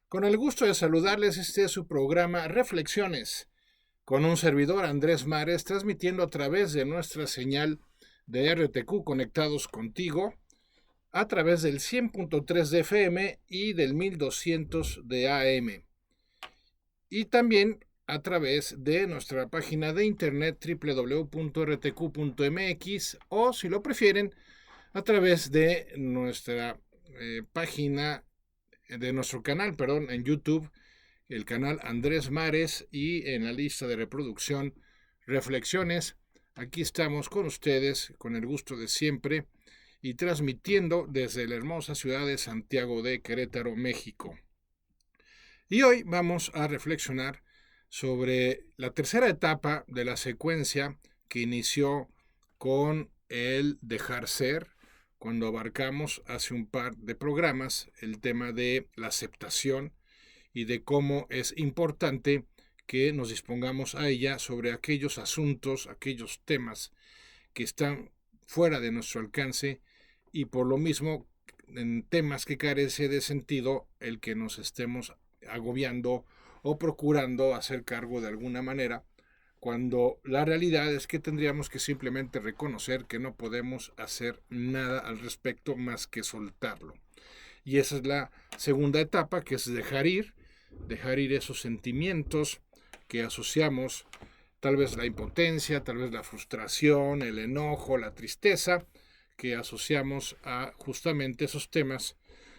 Con el gusto de saludarles, este es su programa Reflexiones, con un servidor Andrés Mares, transmitiendo a través de nuestra señal de RTQ Conectados Contigo, a través del 100.3 de FM y del 1200 de AM. Y también a través de nuestra página de internet www.rtq.mx o, si lo prefieren, a través de nuestra página, de nuestro canal, en YouTube, el canal Andrés Mares, y en la lista de reproducción Reflexiones. Aquí estamos con ustedes, con el gusto de siempre, y transmitiendo desde la hermosa ciudad de Santiago de Querétaro, México. Y hoy vamos a reflexionar sobre la tercera etapa de la secuencia que inició con el dejar ser, cuando abarcamos hace un par de programas el tema de la aceptación y de cómo es importante que nos dispongamos a ella sobre aquellos asuntos, aquellos temas que están fuera de nuestro alcance, y por lo mismo en temas que carece de sentido el que nos estemos agobiando o procurando hacer cargo de alguna manera, cuando la realidad es que tendríamos que simplemente reconocer que no podemos hacer nada al respecto más que soltarlo. Y esa es la segunda etapa, que es dejar ir esos sentimientos que asociamos, tal vez la impotencia, tal vez la frustración, el enojo, la tristeza, que asociamos a justamente esos temas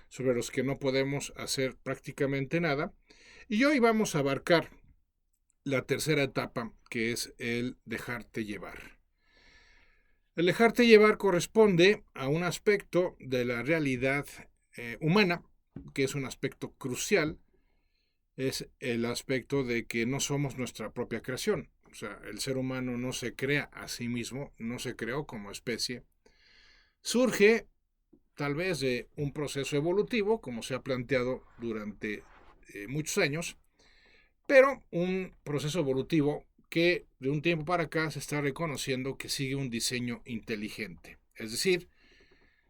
sobre los que no podemos hacer prácticamente nada. Y hoy vamos a abarcar la tercera etapa, que es el dejarte llevar. El dejarte llevar corresponde a un aspecto de la realidad humana, que es un aspecto crucial. Es el aspecto de que no somos nuestra propia creación. O sea, el ser humano no se crea a sí mismo, no se creó como especie. Surge tal vez de un proceso evolutivo, como se ha planteado durante muchos años, pero un proceso evolutivo que de un tiempo para acá se está reconociendo que sigue un diseño inteligente. Es decir,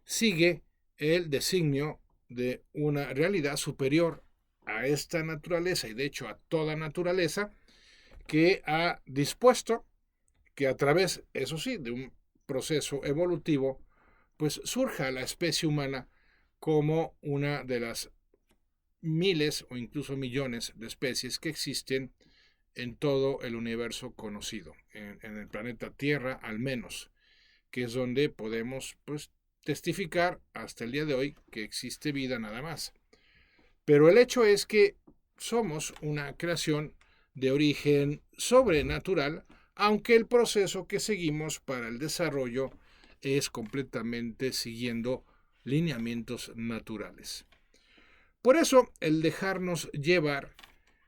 sigue el designio de una realidad superior a esta naturaleza, y de hecho a toda naturaleza, que ha dispuesto que a través, eso sí, de un proceso evolutivo, pues surja la especie humana como una de las miles o incluso millones de especies que existen en todo el universo conocido, en el planeta Tierra al menos, que es donde podemos pues testificar hasta el día de hoy que existe vida nada más. Pero el hecho es que somos una creación de origen sobrenatural, aunque el proceso que seguimos para el desarrollo es completamente siguiendo lineamientos naturales. Por eso, el dejarnos llevar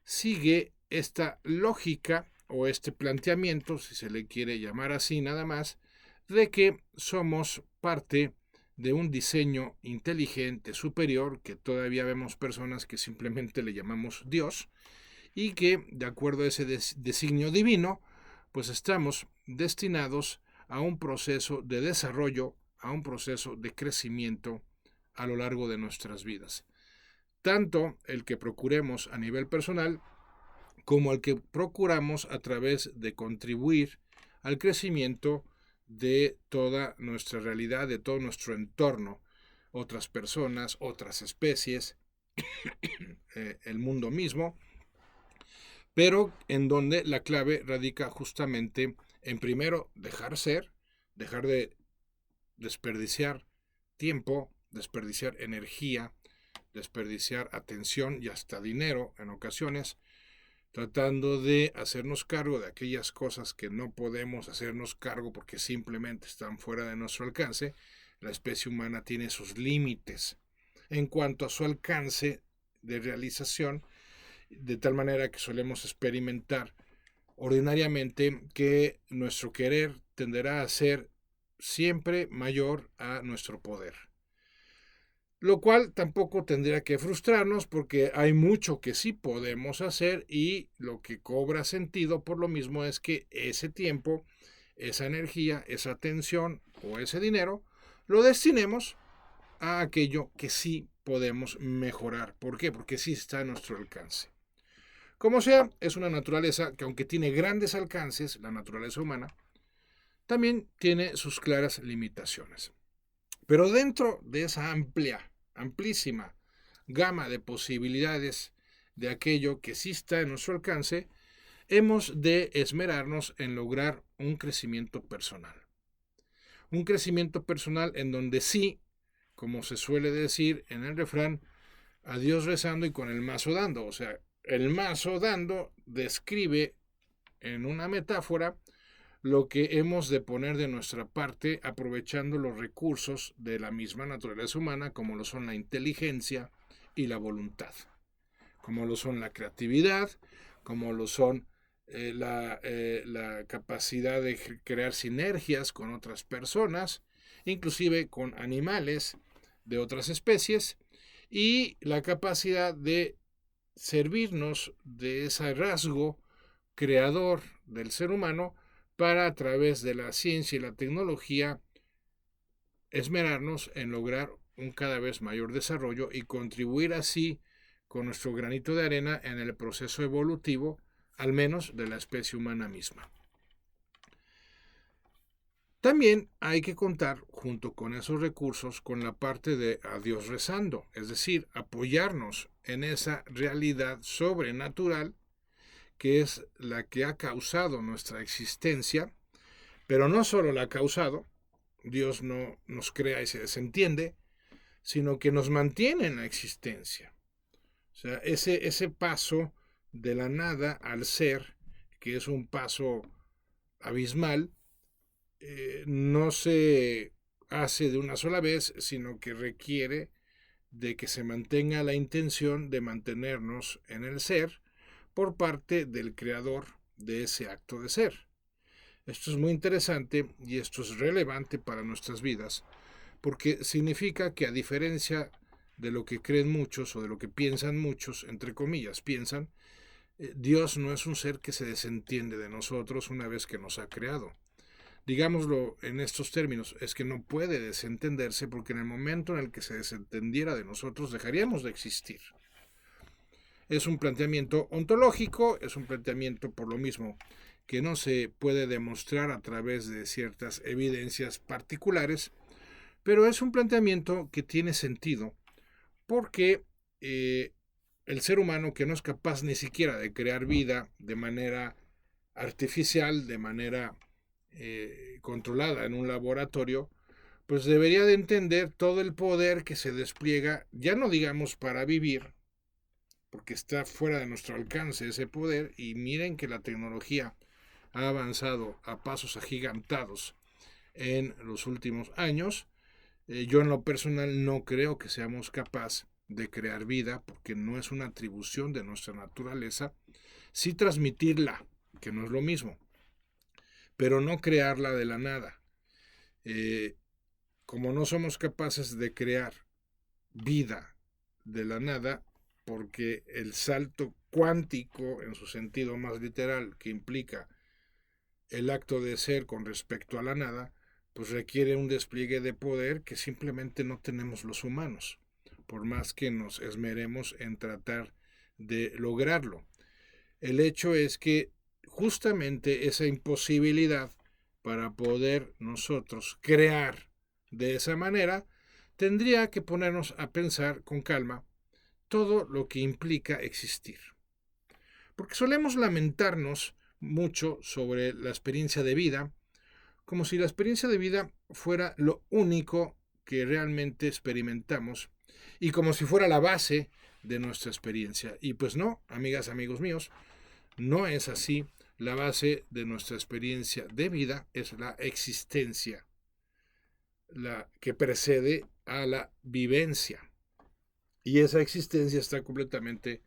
sigue esta lógica o este planteamiento, si se le quiere llamar así nada más, de que somos parte de un diseño inteligente superior, que todavía vemos personas que simplemente le llamamos Dios, y que, de acuerdo a ese designio divino, pues estamos destinados a un proceso de desarrollo, a un proceso de crecimiento a lo largo de nuestras vidas. Tanto el que procuremos a nivel personal como el que procuramos a través de contribuir al crecimiento de toda nuestra realidad, de todo nuestro entorno, otras personas, otras especies, el mundo mismo, pero en donde la clave radica justamente en, primero, dejar ser, dejar de desperdiciar tiempo, desperdiciar energía, desperdiciar atención y hasta dinero en ocasiones, tratando de hacernos cargo de aquellas cosas que no podemos hacernos cargo porque simplemente están fuera de nuestro alcance. La especie humana tiene sus límites en cuanto a su alcance de realización, de tal manera que solemos experimentar ordinariamente que nuestro querer tenderá a ser siempre mayor a nuestro poder. Lo cual tampoco tendría que frustrarnos, porque hay mucho que sí podemos hacer, y lo que cobra sentido por lo mismo es que ese tiempo, esa energía, esa atención o ese dinero lo destinemos a aquello que sí podemos mejorar. ¿Por qué? Porque sí está a nuestro alcance. Como sea, es una naturaleza que, aunque tiene grandes alcances, la naturaleza humana, también tiene sus claras limitaciones. Pero dentro de esa amplísima gama de posibilidades de aquello que sí está en nuestro alcance, hemos de esmerarnos en lograr un crecimiento personal. Un crecimiento personal en donde sí, como se suele decir en el refrán, a Dios rezando y con el mazo dando. O sea, el mazo dando describe en una metáfora lo que hemos de poner de nuestra parte aprovechando los recursos de la misma naturaleza humana, como lo son la inteligencia y la voluntad, como lo son la creatividad, como lo son la capacidad de crear sinergias con otras personas, inclusive con animales de otras especies, y la capacidad de servirnos de ese rasgo creador del ser humano para, a través de la ciencia y la tecnología, esmerarnos en lograr un cada vez mayor desarrollo y contribuir así con nuestro granito de arena en el proceso evolutivo, al menos de la especie humana misma. También hay que contar, junto con esos recursos, con la parte de a Dios rezando, es decir, apoyarnos en esa realidad sobrenatural que es la que ha causado nuestra existencia, pero no solo la ha causado, Dios no nos crea y se desentiende, sino que nos mantiene en la existencia. O sea, ese paso de la nada al ser, que es un paso abismal, no se hace de una sola vez, sino que requiere de que se mantenga la intención de mantenernos en el ser por parte del creador de ese acto de ser. Esto es muy interesante y esto es relevante para nuestras vidas, porque significa que, a diferencia de lo que creen muchos o de lo que piensan muchos, entre comillas, piensan, Dios no es un ser que se desentiende de nosotros una vez que nos ha creado. Digámoslo en estos términos, es que no puede desentenderse, porque en el momento en el que se desentendiera de nosotros dejaríamos de existir. Es un planteamiento ontológico, es un planteamiento por lo mismo que no se puede demostrar a través de ciertas evidencias particulares, pero es un planteamiento que tiene sentido porque el ser humano, que no es capaz ni siquiera de crear vida de manera artificial, de manera controlada en un laboratorio, pues debería de entender todo el poder que se despliega, ya no digamos para vivir, porque está fuera de nuestro alcance ese poder, y miren que la tecnología ha avanzado a pasos agigantados en los últimos años. Yo en lo personal no creo que seamos capaces de crear vida, porque no es una atribución de nuestra naturaleza, sí transmitirla, que no es lo mismo, pero no crearla de la nada. Como no somos capaces de crear vida de la nada, porque el salto cuántico, en su sentido más literal, que implica el acto de ser con respecto a la nada, pues requiere un despliegue de poder que simplemente no tenemos los humanos, por más que nos esmeremos en tratar de lograrlo. El hecho es que justamente esa imposibilidad para poder nosotros crear de esa manera, tendría que ponernos a pensar con calma todo lo que implica existir. Porque solemos lamentarnos mucho sobre la experiencia de vida, como si la experiencia de vida fuera lo único que realmente experimentamos y como si fuera la base de nuestra experiencia. Y pues no, amigas, amigos míos, no es así. La base de nuestra experiencia de vida es la existencia, la que precede a la vivencia. Y esa existencia está completamente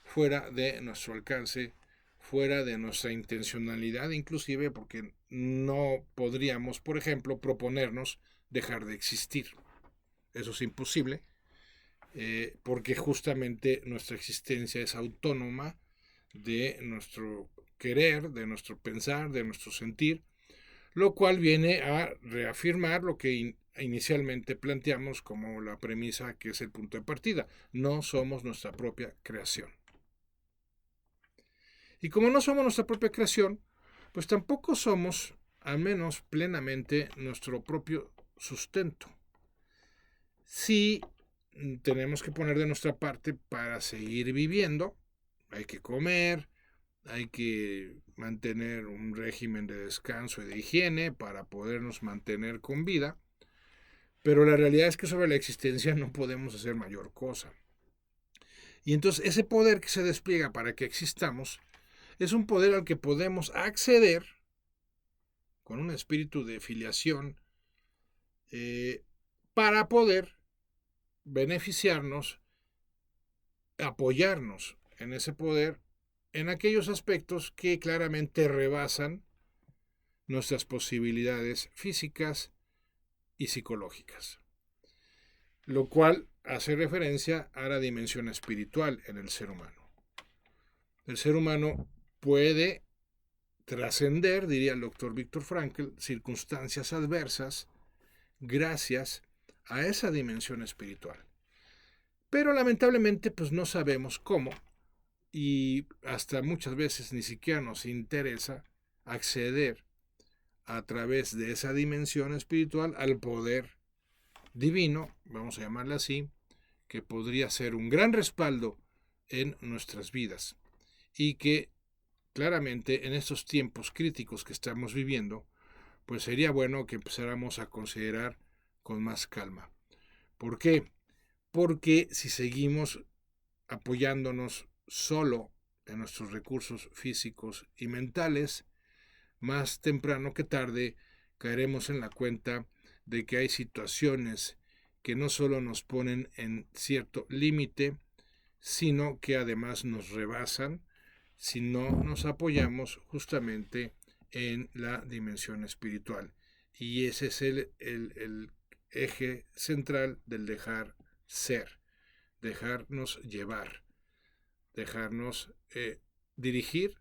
fuera de nuestro alcance, fuera de nuestra intencionalidad, inclusive porque no podríamos, por ejemplo, proponernos dejar de existir. Eso es imposible, porque justamente nuestra existencia es autónoma de nuestro querer, de nuestro pensar, de nuestro sentir, lo cual viene a reafirmar lo que inicialmente planteamos como la premisa que es el punto de partida. No somos nuestra propia creación. Y como no somos nuestra propia creación, pues tampoco somos, al menos plenamente, nuestro propio sustento. Sí, tenemos que poner de nuestra parte para seguir viviendo. Hay que comer, hay que mantener un régimen de descanso y de higiene para podernos mantener con vida. Pero la realidad es que sobre la existencia no podemos hacer mayor cosa. Y entonces ese poder que se despliega para que existamos es un poder al que podemos acceder con un espíritu de filiación para poder beneficiarnos, apoyarnos en ese poder en aquellos aspectos que claramente rebasan nuestras posibilidades físicas y psicológicas, lo cual hace referencia a la dimensión espiritual en el ser humano. El ser humano puede trascender, diría el doctor Viktor Frankl, circunstancias adversas gracias a esa dimensión espiritual. Pero lamentablemente pues no sabemos cómo y hasta muchas veces ni siquiera nos interesa acceder a través de esa dimensión espiritual al poder divino, vamos a llamarle así, que podría ser un gran respaldo en nuestras vidas y que claramente en estos tiempos críticos que estamos viviendo, pues sería bueno que empezáramos a considerar con más calma. ¿Por qué? Porque si seguimos apoyándonos solo en nuestros recursos físicos y mentales, más temprano que tarde caeremos en la cuenta de que hay situaciones que no solo nos ponen en cierto límite, sino que además nos rebasan si no nos apoyamos justamente en la dimensión espiritual. Y ese es el eje central del dejar ser, dejarnos llevar, dejarnos dirigir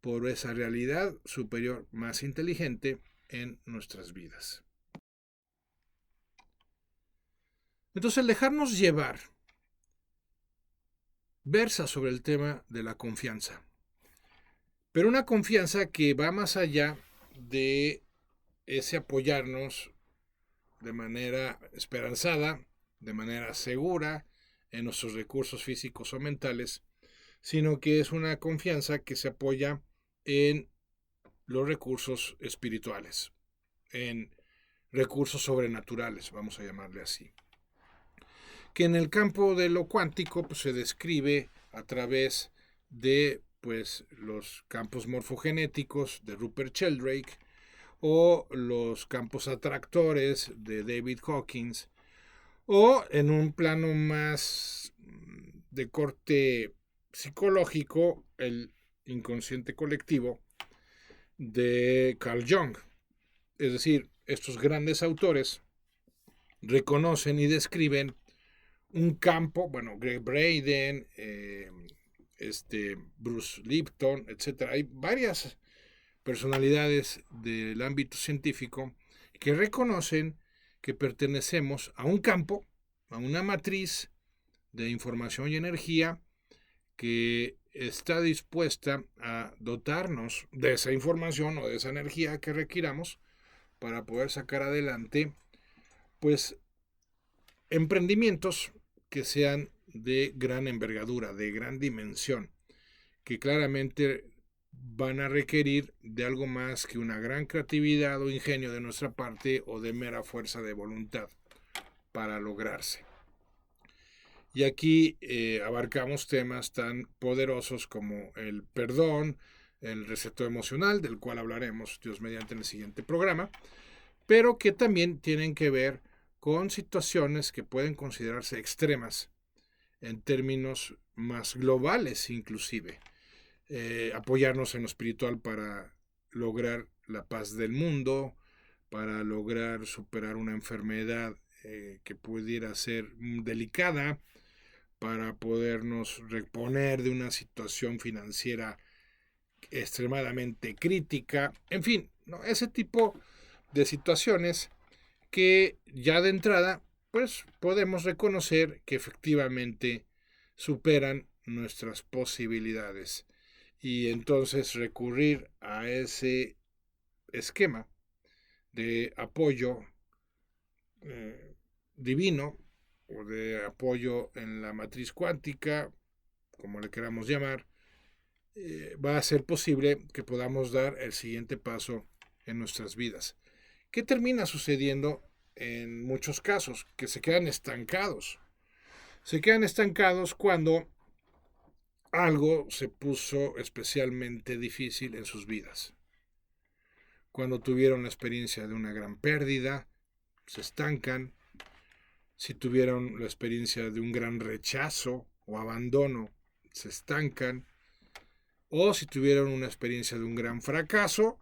por esa realidad superior más inteligente en nuestras vidas. Entonces el dejarnos llevar versa sobre el tema de la confianza, pero una confianza que va más allá de ese apoyarnos de manera esperanzada, de manera segura en nuestros recursos físicos o mentales, sino que es una confianza que se apoya en los recursos espirituales, en recursos sobrenaturales, vamos a llamarle así. Que en el campo de lo cuántico pues, se describe a través de pues, los campos morfogenéticos de Rupert Sheldrake o los campos atractores de David Hawkins, o en un plano más de corte psicológico, el inconsciente colectivo de Carl Jung. Es decir, estos grandes autores reconocen y describen un campo, bueno, Greg Braden, Bruce Lipton, etc. Hay varias personalidades del ámbito científico que reconocen que pertenecemos a un campo, a una matriz de información y energía que está dispuesta a dotarnos de esa información o de esa energía que requiramos para poder sacar adelante, pues, emprendimientos que sean de gran envergadura, de gran dimensión, que claramente van a requerir de algo más que una gran creatividad o ingenio de nuestra parte o de mera fuerza de voluntad para lograrse. Y aquí abarcamos temas tan poderosos como el perdón, el reseteo emocional, del cual hablaremos Dios mediante en el siguiente programa, pero que también tienen que ver con situaciones que pueden considerarse extremas en términos más globales inclusive. Apoyarnos en lo espiritual para lograr la paz del mundo, para lograr superar una enfermedad que pudiera ser delicada, para podernos reponer de una situación financiera extremadamente crítica, en fin, ¿no? Ese tipo de situaciones que ya de entrada, pues podemos reconocer que efectivamente superan nuestras posibilidades. Y entonces recurrir a ese esquema de apoyo divino o de apoyo en la matriz cuántica, como le queramos llamar, va a ser posible que podamos dar el siguiente paso en nuestras vidas. ¿Qué termina sucediendo en muchos casos? Que se quedan estancados. Se quedan estancados cuando algo se puso especialmente difícil en sus vidas. Cuando tuvieron la experiencia de una gran pérdida, se estancan. Si tuvieron la experiencia de un gran rechazo o abandono, se estancan. O si tuvieron una experiencia de un gran fracaso,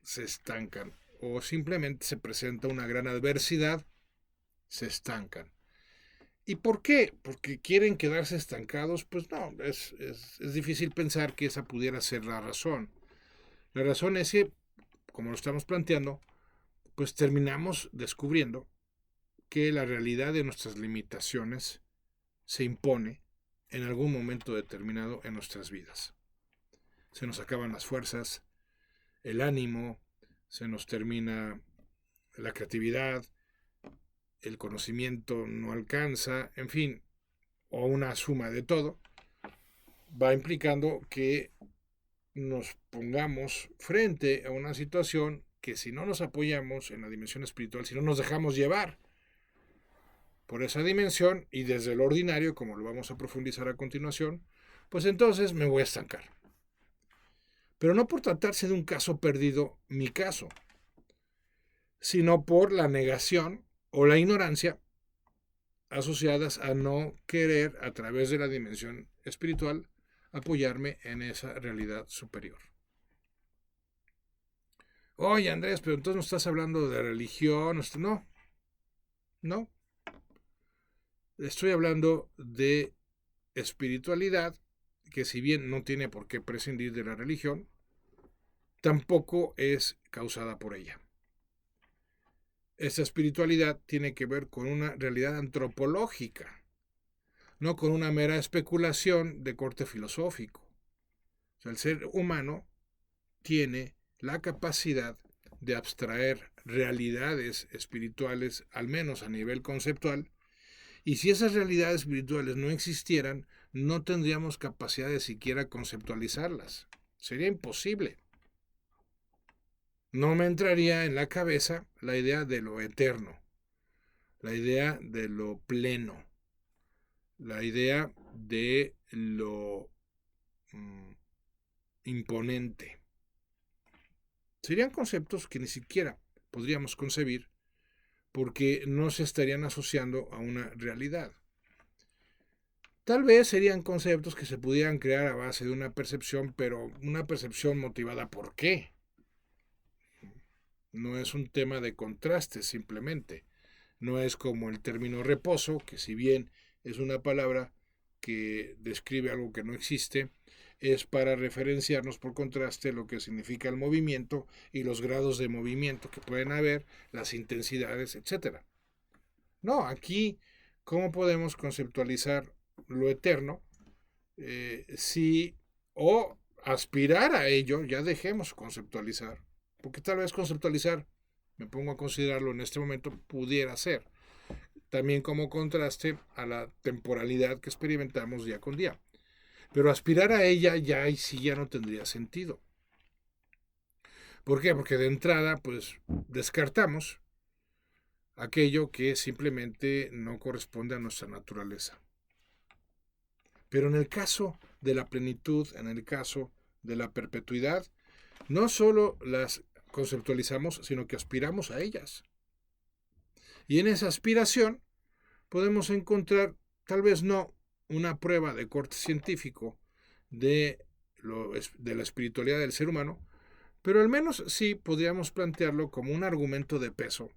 se estancan. O simplemente se presenta una gran adversidad, se estancan. ¿Y por qué? ¿Porque quieren quedarse estancados? Pues no, es difícil pensar que esa pudiera ser la razón. La razón es que, como lo estamos planteando, pues terminamos descubriendo que la realidad de nuestras limitaciones se impone en algún momento determinado en nuestras vidas. Se nos acaban las fuerzas, el ánimo, se nos termina la creatividad, el conocimiento no alcanza, en fin, o una suma de todo, va implicando que nos pongamos frente a una situación que si no nos apoyamos en la dimensión espiritual, si no nos dejamos llevar por esa dimensión y desde lo ordinario, como lo vamos a profundizar a continuación, pues entonces me voy a estancar. Pero no por tratarse de un caso perdido, mi caso, sino por la negación o la ignorancia asociadas a no querer, a través de la dimensión espiritual, apoyarme en esa realidad superior. Oye, Andrés, pero entonces no estás hablando de religión. No. Estoy hablando de espiritualidad, que si bien no tiene por qué prescindir de la religión, tampoco es causada por ella. Esta espiritualidad tiene que ver con una realidad antropológica, no con una mera especulación de corte filosófico. O sea, el ser humano tiene la capacidad de abstraer realidades espirituales, al menos a nivel conceptual, y si esas realidades espirituales no existieran, no tendríamos capacidad de siquiera conceptualizarlas. Sería imposible. No me entraría en la cabeza la idea de lo eterno, la idea de lo pleno, la idea de lo imponente. Serían conceptos que ni siquiera podríamos concebir porque no se estarían asociando a una realidad. Tal vez serían conceptos que se pudieran crear a base de una percepción, pero una percepción motivada ¿por qué? No es un tema de contraste simplemente. No es como el término reposo, que si bien es una palabra que describe algo que no existe, es para referenciarnos por contraste lo que significa el movimiento y los grados de movimiento que pueden haber, las intensidades, etc. No, aquí, ¿cómo podemos conceptualizar lo eterno? Si o aspirar a ello, ya dejemos conceptualizar, porque tal vez conceptualizar, me pongo a considerarlo en este momento, pudiera ser también como contraste a la temporalidad que experimentamos día con día. Pero aspirar a ella ya y sí ya no tendría sentido. ¿Por qué? Porque de entrada, pues, descartamos aquello que simplemente no corresponde a nuestra naturaleza. Pero en el caso de la plenitud, en el caso de la perpetuidad, no solo las conceptualizamos, sino que aspiramos a ellas. Y en esa aspiración podemos encontrar, tal vez no una prueba de corte científico de la espiritualidad del ser humano, pero al menos sí podríamos plantearlo como un argumento de peso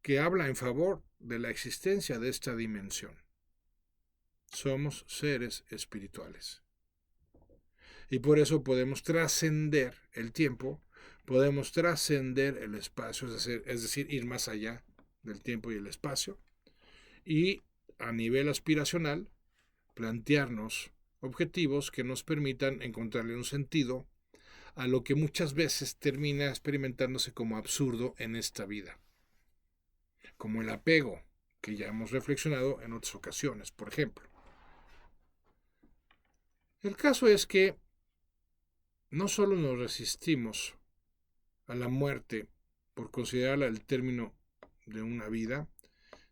que habla en favor de la existencia de esta dimensión. Somos seres espirituales. Y por eso podemos trascender el tiempo podemos trascender el espacio, es decir, ir más allá del tiempo y el espacio, y a nivel aspiracional, plantearnos objetivos que nos permitan encontrarle un sentido a lo que muchas veces termina experimentándose como absurdo en esta vida, como el apego, que ya hemos reflexionado en otras ocasiones, por ejemplo. El caso es que no solo nos resistimos a la muerte por considerarla el término de una vida,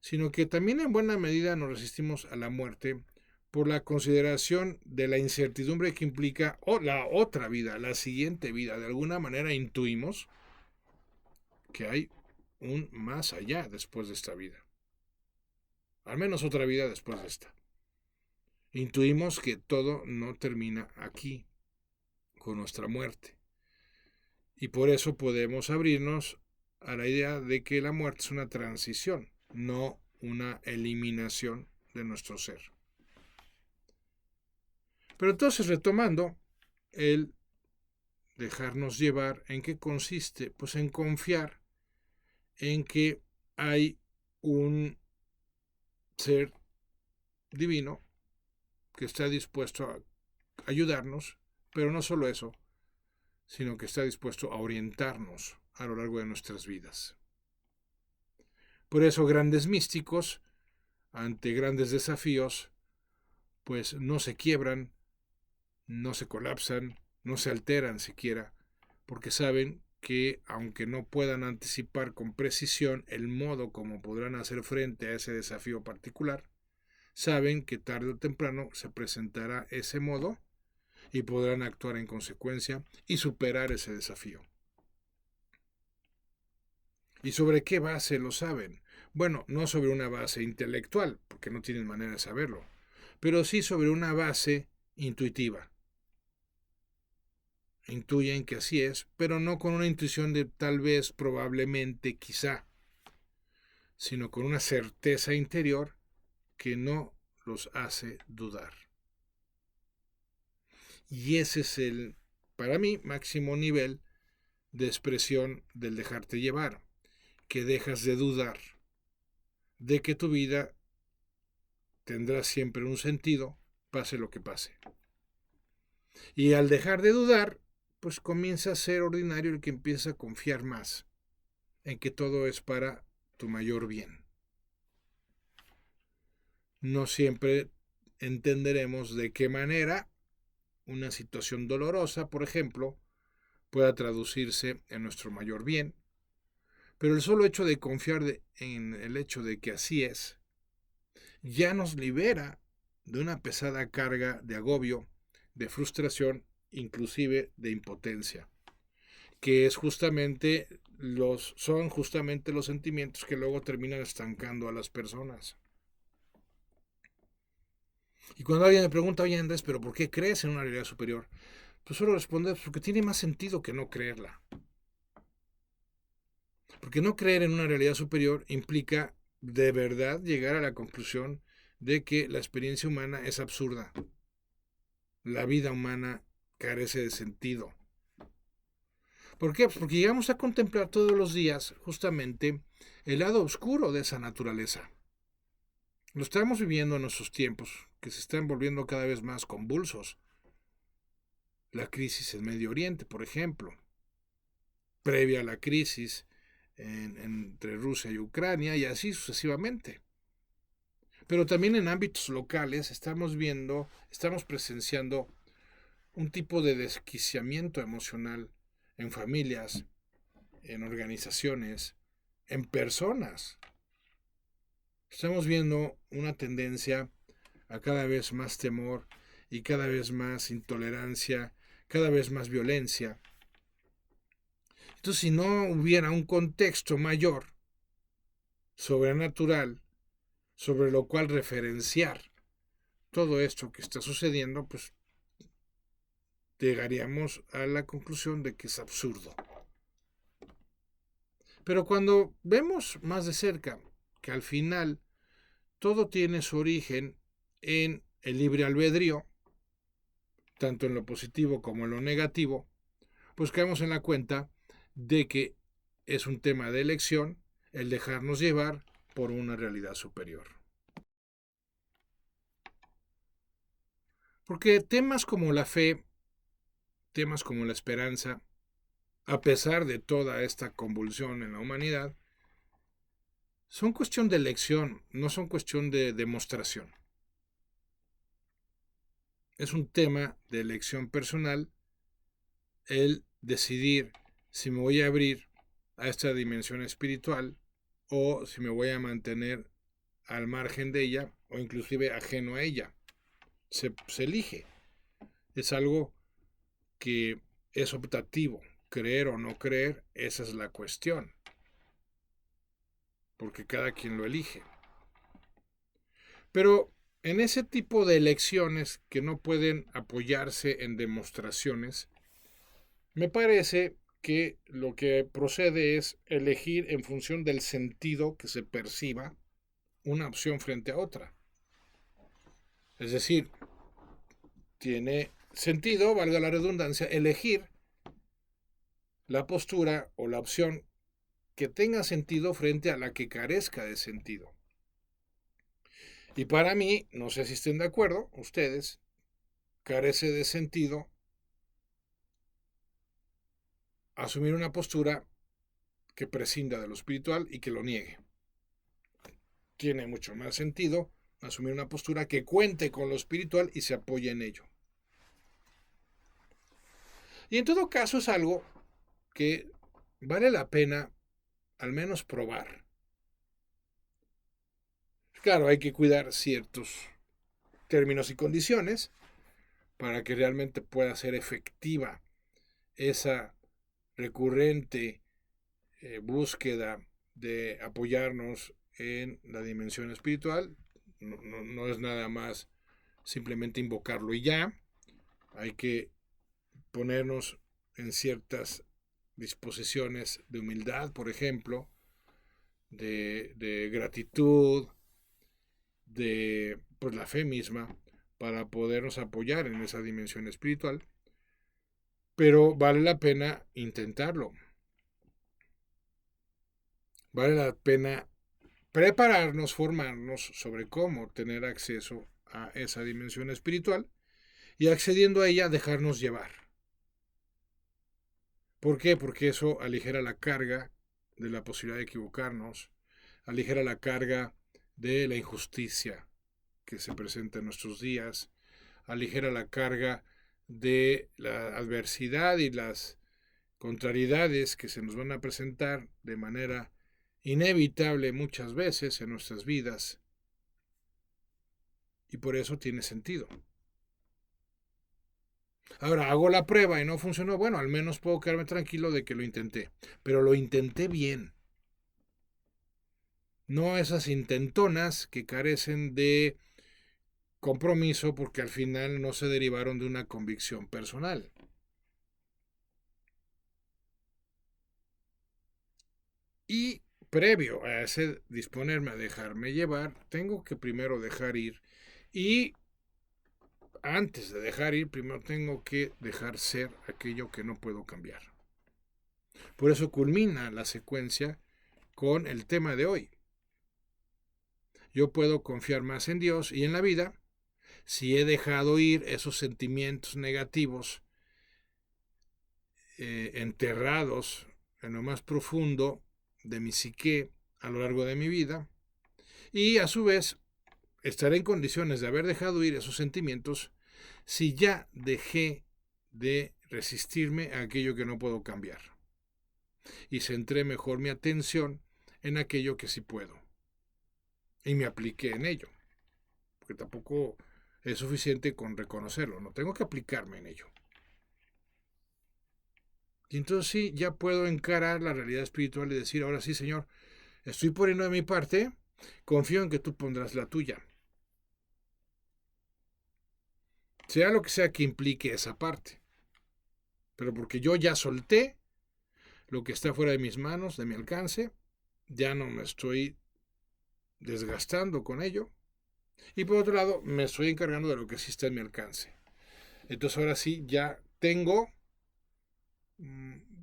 sino que también en buena medida nos resistimos a la muerte por la consideración de la incertidumbre que implica la otra vida, la siguiente vida. De alguna manera intuimos que hay un más allá después de esta vida. Al menos otra vida después de esta. Intuimos que todo no termina aquí, con nuestra muerte. Y por eso podemos abrirnos a la idea de que la muerte es una transición, no una eliminación de nuestro ser. Pero entonces, retomando, el dejarnos llevar, ¿en qué consiste? Pues en confiar en que hay un ser divino que está dispuesto a ayudarnos, pero no solo eso, sino que está dispuesto a orientarnos a lo largo de nuestras vidas. Por eso grandes místicos, ante grandes desafíos, pues no se quiebran, no se colapsan, no se alteran siquiera, porque saben que aunque no puedan anticipar con precisión el modo como podrán hacer frente a ese desafío particular, saben que tarde o temprano se presentará ese modo y podrán actuar en consecuencia y superar ese desafío. ¿Y sobre qué base lo saben? Bueno, no sobre una base intelectual, porque no tienen manera de saberlo, pero sí sobre una base intuitiva. Intuyen que así es, pero no con una intuición de tal vez, probablemente, quizá, sino con una certeza interior que no los hace dudar. Y ese es el, para mí, máximo nivel de expresión del dejarte llevar, que dejas de dudar de que tu vida tendrá siempre un sentido, pase lo que pase. Y al dejar de dudar, pues comienza a ser ordinario el que empieza a confiar más en que todo es para tu mayor bien. No siempre entenderemos de qué manera una situación dolorosa, por ejemplo, pueda traducirse en nuestro mayor bien, pero el solo hecho de confiar en el hecho de que así es, ya nos libera de una pesada carga de agobio, de frustración, inclusive de impotencia, que es son justamente los sentimientos que luego terminan estancando a las personas. Y cuando alguien me pregunta, oye Andrés, ¿pero por qué crees en una realidad superior? Pues suelo responder, porque tiene más sentido que no creerla. Porque no creer en una realidad superior implica de verdad llegar a la conclusión de que la experiencia humana es absurda. La vida humana carece de sentido. ¿Por qué? Porque llegamos a contemplar todos los días justamente el lado oscuro de esa naturaleza. Lo estamos viviendo en nuestros tiempos, que se están volviendo cada vez más convulsos. La crisis en Medio Oriente, por ejemplo, previa a la crisis entre Rusia y Ucrania, y así sucesivamente. Pero también en ámbitos locales estamos presenciando un tipo de desquiciamiento emocional en familias, en organizaciones, en personas. Estamos viendo una tendencia a cada vez más temor y cada vez más intolerancia, cada vez más violencia. Entonces, si no hubiera un contexto mayor, sobrenatural, sobre lo cual referenciar todo esto que está sucediendo, pues llegaríamos a la conclusión de que es absurdo. Pero cuando vemos más de cerca que al final todo tiene su origen en el libre albedrío, tanto en lo positivo como en lo negativo, pues caemos en la cuenta de que es un tema de elección el dejarnos llevar por una realidad superior. Porque temas como la fe, temas como la esperanza, a pesar de toda esta convulsión en la humanidad, son cuestión de elección, no son cuestión de demostración. Es un tema de elección personal el decidir si me voy a abrir a esta dimensión espiritual o si me voy a mantener al margen de ella o inclusive ajeno a ella. Se elige. Es algo que es optativo. Creer o no creer, esa es la cuestión. Porque cada quien lo elige. Pero en ese tipo de elecciones que no pueden apoyarse en demostraciones, me parece que lo que procede es elegir en función del sentido que se perciba una opción frente a otra. Es decir, tiene sentido, valga la redundancia, elegir la postura o la opción que tenga sentido frente a la que carezca de sentido. Y para mí, no sé si estén de acuerdo, ustedes, carece de sentido asumir una postura que prescinda de lo espiritual y que lo niegue. Tiene mucho más sentido asumir una postura que cuente con lo espiritual y se apoye en ello. Y en todo caso es algo que vale la pena al menos probar. Claro, hay que cuidar ciertos términos y condiciones para que realmente pueda ser efectiva esa recurrente búsqueda de apoyarnos en la dimensión espiritual. No es nada más simplemente invocarlo y ya. Hay que ponernos en ciertas disposiciones de humildad, por ejemplo, de gratitud, de pues, la fe misma, para podernos apoyar en esa dimensión espiritual. Pero vale la pena intentarlo. Vale la pena prepararnos, formarnos sobre cómo tener acceso a esa dimensión espiritual y accediendo a ella dejarnos llevar. ¿Por qué? Porque eso aligera la carga de la posibilidad de equivocarnos, aligera la carga de la injusticia que se presenta en nuestros días, aligera la carga de la adversidad y las contrariedades que se nos van a presentar de manera inevitable muchas veces en nuestras vidas. Y por eso tiene sentido. Ahora, hago la prueba y no funcionó. Bueno, al menos puedo quedarme tranquilo de que lo intenté. Pero lo intenté bien. No esas intentonas que carecen de compromiso porque al final no se derivaron de una convicción personal. Y previo a ese disponerme a dejarme llevar, tengo que primero dejar ir. Y antes de dejar ir, primero tengo que dejar ser aquello que no puedo cambiar. Por eso culmina la secuencia con el tema de hoy. Yo puedo confiar más en Dios y en la vida si he dejado ir esos sentimientos negativos enterrados en lo más profundo de mi psique a lo largo de mi vida, y a su vez estaré en condiciones de haber dejado ir esos sentimientos si ya dejé de resistirme a aquello que no puedo cambiar y centré mejor mi atención en aquello que sí puedo y me apliqué en ello, porque tampoco es suficiente con reconocerlo, no tengo que aplicarme en ello. Y entonces sí, ya puedo encarar la realidad espiritual y decir, ahora sí, Señor, estoy poniendo de mi parte, confío en que tú pondrás la tuya. Sea lo que sea que implique esa parte. Pero porque yo ya solté lo que está fuera de mis manos, de mi alcance, ya no me estoy desgastando con ello. Y por otro lado, me estoy encargando de lo que sí está en mi alcance. Entonces ahora sí, ya tengo,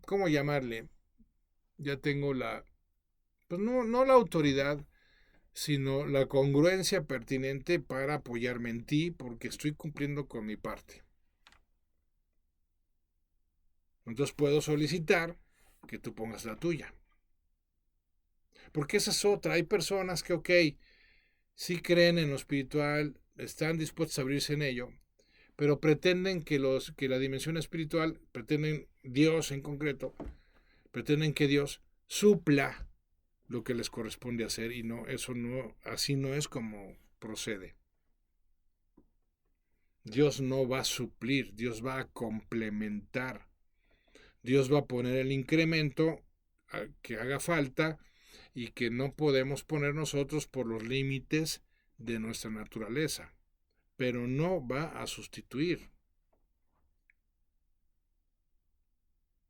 ¿cómo llamarle? ya tengo pues no la autoridad, sino la congruencia pertinente para apoyarme en ti porque estoy cumpliendo con mi parte. Entonces puedo solicitar que tú pongas la tuya. Porque esa es otra. Hay personas que, ok, sí creen en lo espiritual, están dispuestos a abrirse en ello, pero pretenden que la dimensión espiritual, pretenden Dios en concreto, pretenden que Dios supla lo que les corresponde hacer y no, eso no, así no es como procede. Dios no va a suplir, Dios va a complementar. Dios va a poner el incremento que haga falta y que no podemos poner nosotros por los límites de nuestra naturaleza, pero no va a sustituir.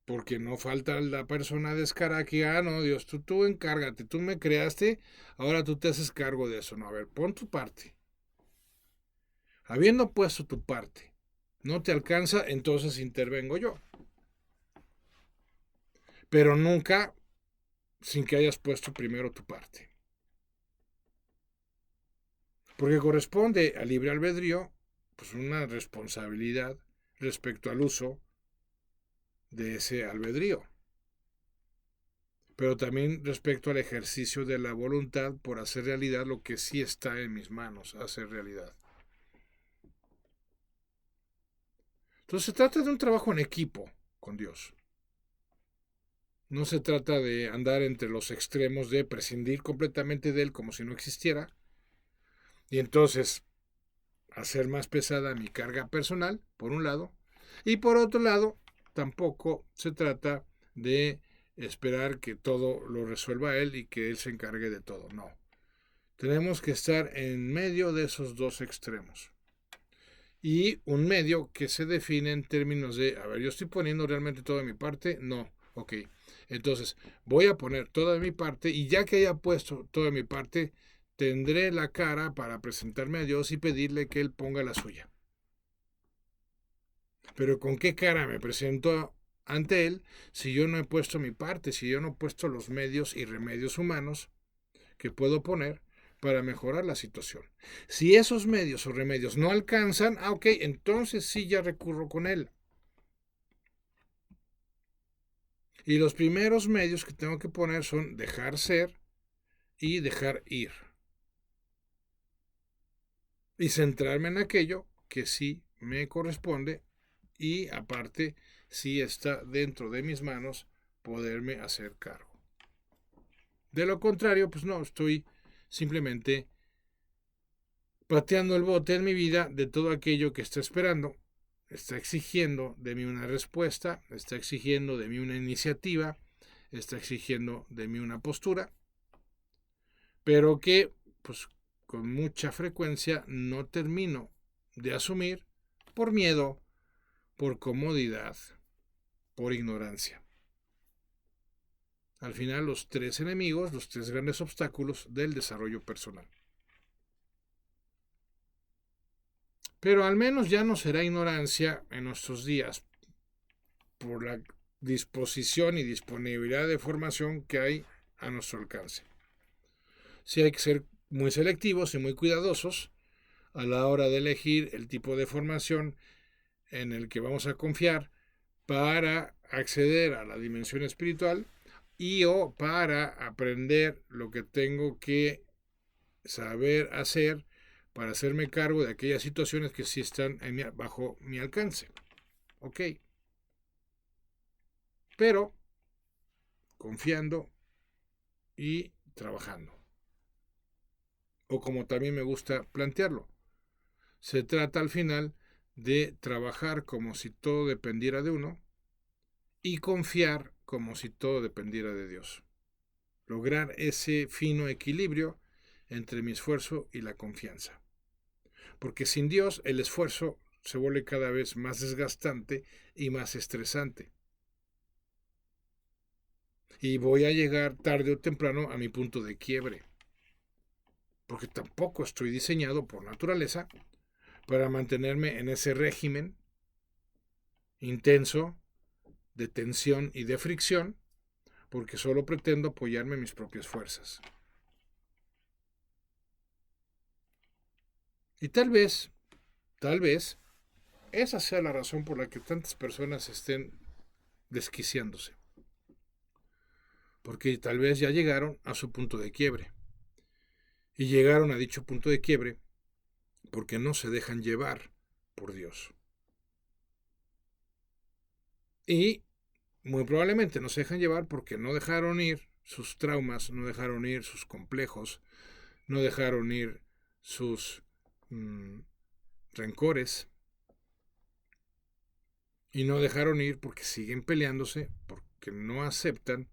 Porque no falta la persona descarada que, no, Dios, tú encárgate, tú me creaste, ahora tú te haces cargo de eso. No, a ver, pon tu parte. Habiendo puesto tu parte, no te alcanza, entonces intervengo yo. Pero nunca sin que hayas puesto primero tu parte. Porque corresponde al libre albedrío, pues una responsabilidad respecto al uso de ese albedrío. Pero también respecto al ejercicio de la voluntad por hacer realidad lo que sí está en mis manos, hacer realidad. Entonces se trata de un trabajo en equipo con Dios. No se trata de andar entre los extremos de prescindir completamente de Él como si no existiera y entonces hacer más pesada mi carga personal, por un lado, y por otro lado, tampoco se trata de esperar que todo lo resuelva Él y que Él se encargue de todo. No. Tenemos que estar en medio de esos dos extremos. Y un medio que se define en términos de, a ver, yo estoy poniendo realmente toda mi parte, no, ok. Entonces, voy a poner toda mi parte y ya que haya puesto toda mi parte, tendré la cara para presentarme a Dios y pedirle que Él ponga la suya. Pero ¿con qué cara me presento ante Él si yo no he puesto mi parte, si yo no he puesto los medios y remedios humanos que puedo poner para mejorar la situación? Si esos medios o remedios no alcanzan, ok, entonces sí ya recurro con Él. Y los primeros medios que tengo que poner son dejar ser y dejar ir. Y centrarme en aquello que sí me corresponde y aparte sí está dentro de mis manos poderme hacer cargo. De lo contrario, pues no, estoy simplemente pateando el bote en mi vida de todo aquello que está esperando, está exigiendo de mí una respuesta, está exigiendo de mí una iniciativa, está exigiendo de mí una postura, pero que pues con mucha frecuencia no termino de asumir por miedo, por comodidad, por ignorancia. Al final, los tres enemigos, los tres grandes obstáculos del desarrollo personal. Pero al menos ya no será ignorancia en nuestros días por la disposición y disponibilidad de formación que hay a nuestro alcance. Sí hay que ser muy selectivos y muy cuidadosos a la hora de elegir el tipo de formación en el que vamos a confiar para acceder a la dimensión espiritual y o para aprender lo que tengo que saber hacer para hacerme cargo de aquellas situaciones que sí están bajo mi alcance. Ok. Pero confiando y trabajando. O como también me gusta plantearlo, se trata al final de trabajar como si todo dependiera de uno y confiar como si todo dependiera de Dios. Lograr ese fino equilibrio entre mi esfuerzo y la confianza. Porque sin Dios el esfuerzo se vuelve cada vez más desgastante y más estresante. Y voy a llegar tarde o temprano a mi punto de quiebre. Porque tampoco estoy diseñado por naturaleza para mantenerme en ese régimen intenso de tensión y de fricción, porque solo pretendo apoyarme en mis propias fuerzas. Y tal vez, esa sea la razón por la que tantas personas estén desquiciándose. Porque tal vez ya llegaron a su punto de quiebre. Y llegaron a dicho punto de quiebre porque no se dejan llevar por Dios. Y muy probablemente no se dejan llevar porque no dejaron ir sus traumas, no dejaron ir sus complejos, no dejaron ir sus rencores, y no dejaron ir porque siguen peleándose, porque no aceptan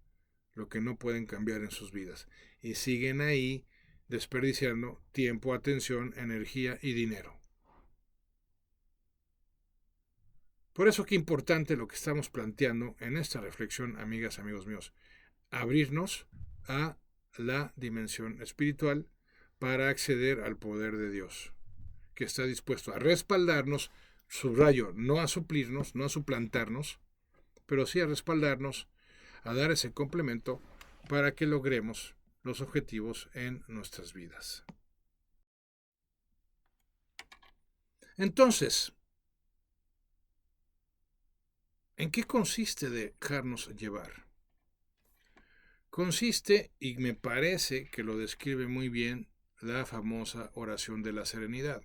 lo que no pueden cambiar en sus vidas. Y siguen ahí desperdiciando tiempo, atención, energía y dinero. Por eso qué importante lo que estamos planteando en esta reflexión, amigas, amigos míos. Abrirnos a la dimensión espiritual para acceder al poder de Dios, que está dispuesto a respaldarnos, subrayo, no a suplirnos, no a suplantarnos, pero sí a respaldarnos, a dar ese complemento para que logremos los objetivos en nuestras vidas. Entonces, ¿en qué consiste dejarnos llevar? Consiste, y me parece que lo describe muy bien la famosa oración de la serenidad,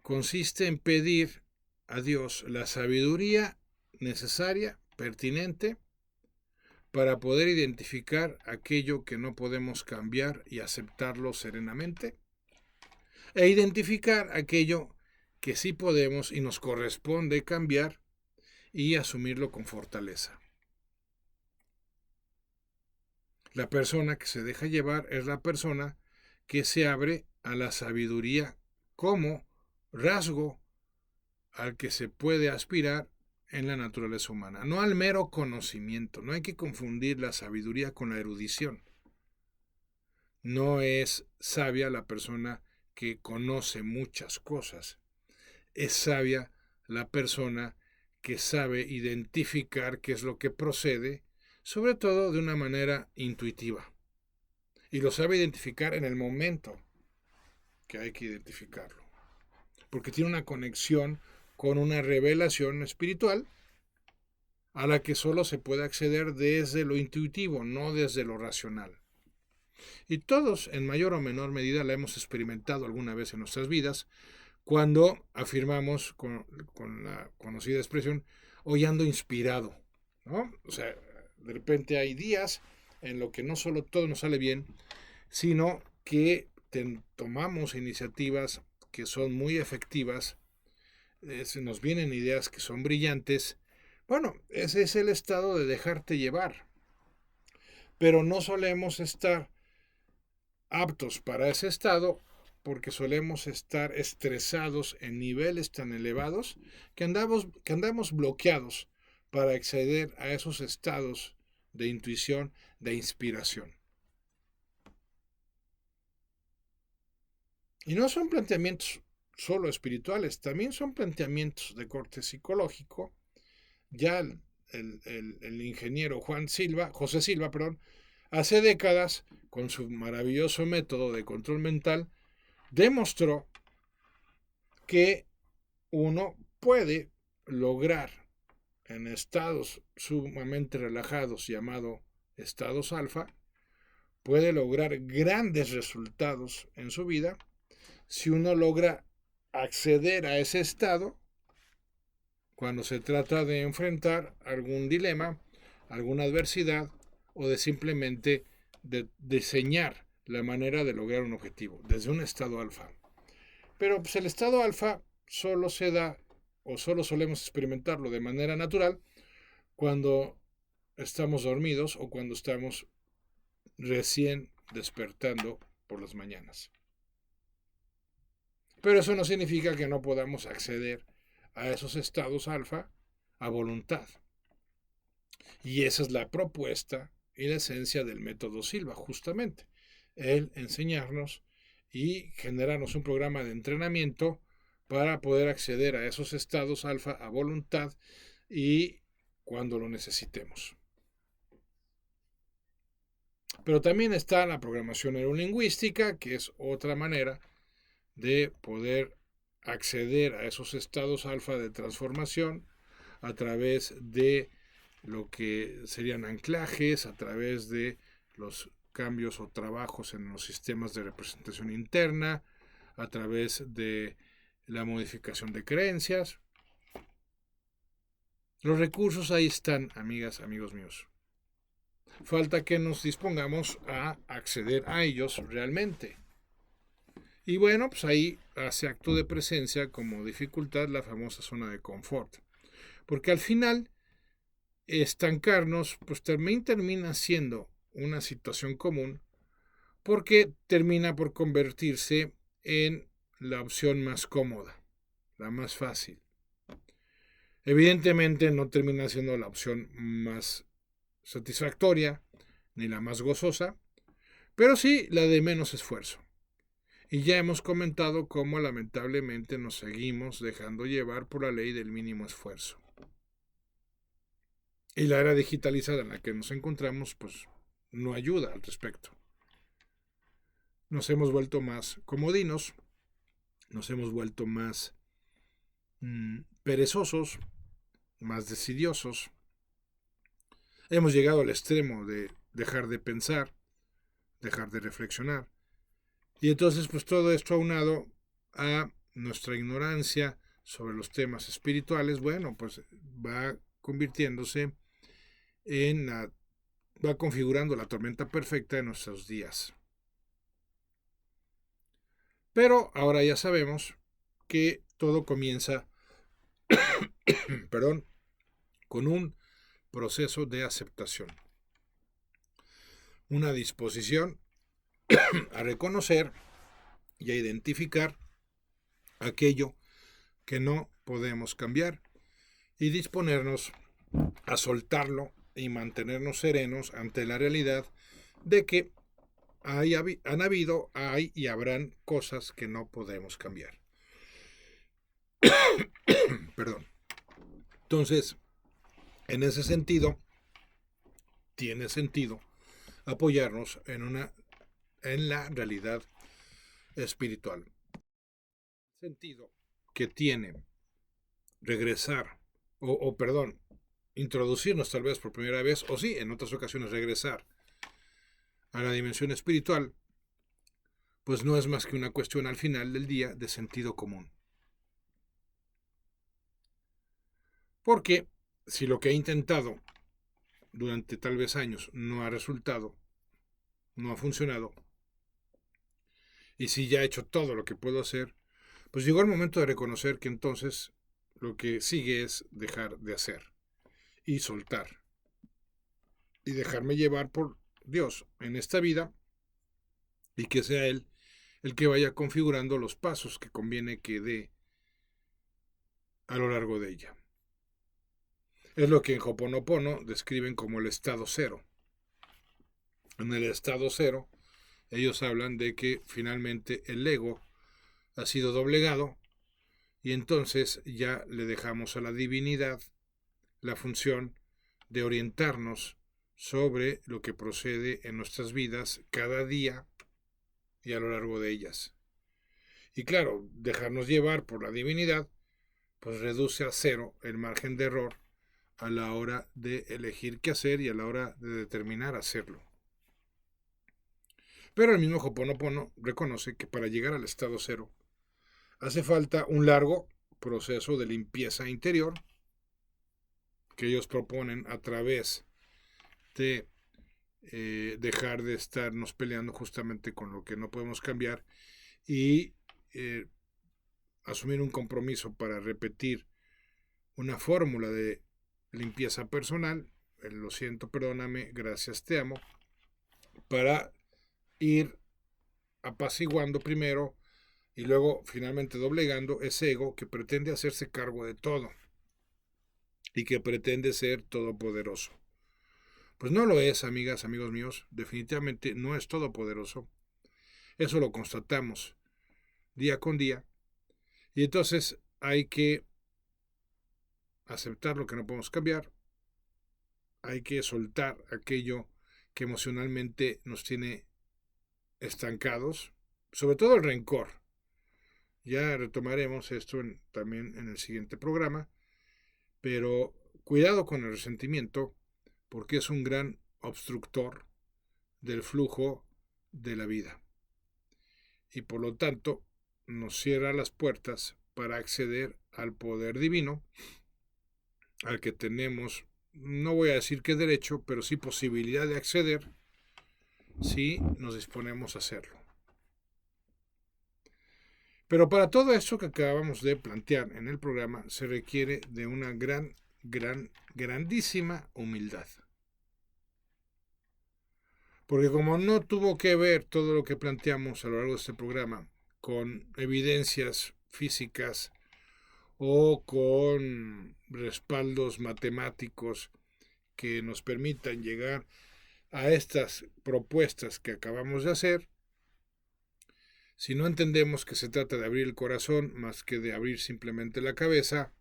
consiste en pedir a Dios la sabiduría necesaria, pertinente, para poder identificar aquello que no podemos cambiar y aceptarlo serenamente, e identificar aquello que sí podemos y nos corresponde cambiar y asumirlo con fortaleza. La persona que se deja llevar es la persona que se abre a la sabiduría como rasgo al que se puede aspirar en la naturaleza humana, no al mero conocimiento. No hay que confundir la sabiduría con la erudición. No es sabia la persona que conoce muchas cosas. Es sabia la persona que sabe identificar qué es lo que procede, sobre todo de una manera intuitiva. Y lo sabe identificar en el momento que hay que identificarlo. Porque tiene una conexión con una revelación espiritual a la que solo se puede acceder desde lo intuitivo, no desde lo racional. Y todos, en mayor o menor medida, la hemos experimentado alguna vez en nuestras vidas, cuando afirmamos con la conocida expresión, hoy ando inspirado, ¿no? O sea, de repente hay días en los que no solo todo nos sale bien, sino que tomamos iniciativas que son muy efectivas, se nos vienen ideas que son brillantes. Bueno, ese es el estado de dejarte llevar. Pero no solemos estar aptos para ese estado porque solemos estar estresados en niveles tan elevados que andamos bloqueados para acceder a esos estados de intuición, de inspiración. Y no son planteamientos solo espirituales, también son planteamientos de corte psicológico. Ya el ingeniero José Silva, hace décadas, con su maravilloso método de control mental, demostró que uno puede lograr en estados sumamente relajados, llamado estados alfa, puede lograr grandes resultados en su vida si uno logra acceder a ese estado cuando se trata de enfrentar algún dilema, alguna adversidad o de simplemente de diseñar la manera de lograr un objetivo desde un estado alfa. Pero pues, el estado alfa solo se da o solo solemos experimentarlo de manera natural cuando estamos dormidos o cuando estamos recién despertando por las mañanas. Pero eso no significa que no podamos acceder a esos estados alfa a voluntad. Y esa es la propuesta y la esencia del método Silva, justamente. El enseñarnos y generarnos un programa de entrenamiento para poder acceder a esos estados alfa a voluntad y cuando lo necesitemos. Pero también está la programación neurolingüística, que es otra manera de poder acceder a esos estados alfa de transformación a través de lo que serían anclajes, a través de los cambios o trabajos en los sistemas de representación interna, a través de la modificación de creencias. Los recursos ahí están, amigas, amigos míos. Falta que nos dispongamos a acceder a ellos realmente. Y bueno, pues ahí hace acto de presencia como dificultad la famosa zona de confort. Porque al final, estancarnos, pues también termina siendo una situación común, porque termina por convertirse en la opción más cómoda, la más fácil. Evidentemente no termina siendo la opción más satisfactoria ni la más gozosa, pero sí la de menos esfuerzo. Y ya hemos comentado cómo lamentablemente nos seguimos dejando llevar por la ley del mínimo esfuerzo. Y la era digitalizada en la que nos encontramos, pues no ayuda al respecto. Nos hemos vuelto más comodinos, nos hemos vuelto más perezosos, más decidiosos. Hemos llegado al extremo de dejar de pensar, dejar de reflexionar. Y entonces, pues todo esto aunado a nuestra ignorancia sobre los temas espirituales, bueno, pues va convirtiéndose va configurando la tormenta perfecta de nuestros días. Pero ahora ya sabemos que todo comienza, perdón, con un proceso de aceptación. Una disposición a reconocer y a identificar aquello que no podemos cambiar y disponernos a soltarlo y mantenernos serenos ante la realidad de que hay y habrán cosas que no podemos cambiar. Perdón. Entonces, en ese sentido, tiene sentido apoyarnos en la realidad espiritual. Sentido que tiene regresar, introducirnos tal vez por primera vez, o sí, en otras ocasiones regresar a la dimensión espiritual, pues no es más que una cuestión al final del día de sentido común. Porque si lo que he intentado durante tal vez años no ha resultado, no ha funcionado, y si ya he hecho todo lo que puedo hacer, pues llegó el momento de reconocer que entonces lo que sigue es dejar de hacer y soltar y dejarme llevar por Dios en esta vida y que sea Él el que vaya configurando los pasos que conviene que dé a lo largo de ella. Es lo que en Ho'oponopono describen como el estado cero. En el estado cero, ellos hablan de que finalmente el ego ha sido doblegado y entonces ya le dejamos a la divinidad la función de orientarnos sobre lo que procede en nuestras vidas cada día y a lo largo de ellas. Y claro, dejarnos llevar por la divinidad, pues reduce a cero el margen de error a la hora de elegir qué hacer y a la hora de determinar hacerlo. Pero el mismo Ho'oponopono reconoce que para llegar al estado cero hace falta un largo proceso de limpieza interior que ellos proponen a través de dejar de estarnos peleando justamente con lo que no podemos cambiar y asumir un compromiso para repetir una fórmula de limpieza personal, lo siento, perdóname, gracias, te amo, para ir apaciguando primero y luego finalmente doblegando ese ego que pretende hacerse cargo de todo y que pretende ser todopoderoso. Pues no lo es, amigas, amigos míos, definitivamente no es todopoderoso. Eso lo constatamos día con día. Y entonces hay que aceptar lo que no podemos cambiar. Hay que soltar aquello que emocionalmente nos tiene estancados, sobre todo el rencor. Ya retomaremos esto también en el siguiente programa, pero cuidado con el resentimiento, porque es un gran obstructor del flujo de la vida y por lo tanto nos cierra las puertas para acceder al poder divino al que tenemos, no voy a decir qué derecho, pero sí posibilidad de acceder si nos disponemos a hacerlo. Pero para todo esto que acabamos de plantear en el programa se requiere de una grandísima humildad. Porque como no tuvo que ver todo lo que planteamos a lo largo de este programa con evidencias físicas o con respaldos matemáticos que nos permitan llegar a estas propuestas que acabamos de hacer, si no entendemos que se trata de abrir el corazón más que de abrir simplemente la cabeza,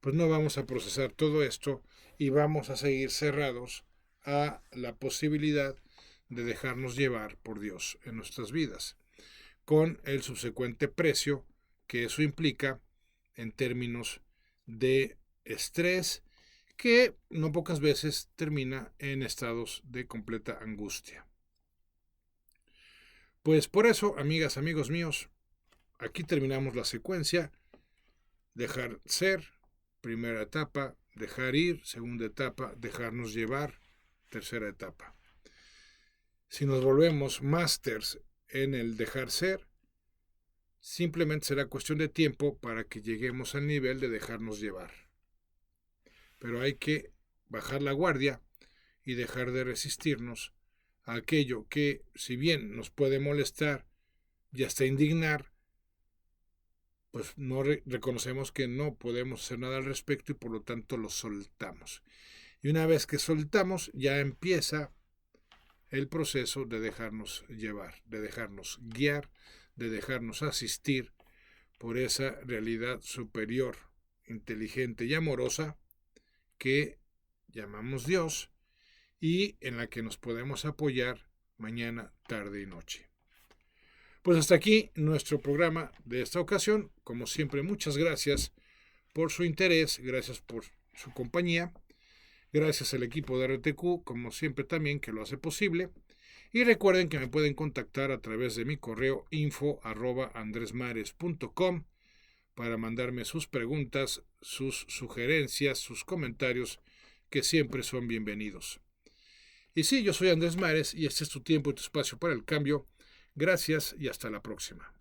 pues no vamos a procesar todo esto y vamos a seguir cerrados a la posibilidad de dejarnos llevar por Dios en nuestras vidas, con el subsecuente precio que eso implica en términos de estrés, que no pocas veces termina en estados de completa angustia. Pues por eso, amigas, amigos míos, aquí terminamos la secuencia. Dejar ser, primera etapa; dejar ir, segunda etapa; dejarnos llevar, tercera etapa. Si nos volvemos másters en el dejar ser, simplemente será cuestión de tiempo para que lleguemos al nivel de dejarnos llevar. Pero hay que bajar la guardia y dejar de resistirnos a aquello que, si bien nos puede molestar y hasta indignar, pues no reconocemos que no podemos hacer nada al respecto y por lo tanto lo soltamos. Y una vez que soltamos, ya empieza el proceso de dejarnos llevar, de dejarnos guiar, de dejarnos asistir por esa realidad superior, inteligente y amorosa que llamamos Dios y en la que nos podemos apoyar mañana, tarde y noche. Pues hasta aquí nuestro programa de esta ocasión. Como siempre, muchas gracias por su interés, gracias por su compañía, gracias al equipo de RTQ, como siempre también, que lo hace posible. Y recuerden que me pueden contactar a través de mi correo info@andresmares.com para mandarme sus preguntas, sus sugerencias, sus comentarios, que siempre son bienvenidos. Y sí, yo soy Andrés Mares y este es tu tiempo y tu espacio para el cambio. Gracias y hasta la próxima.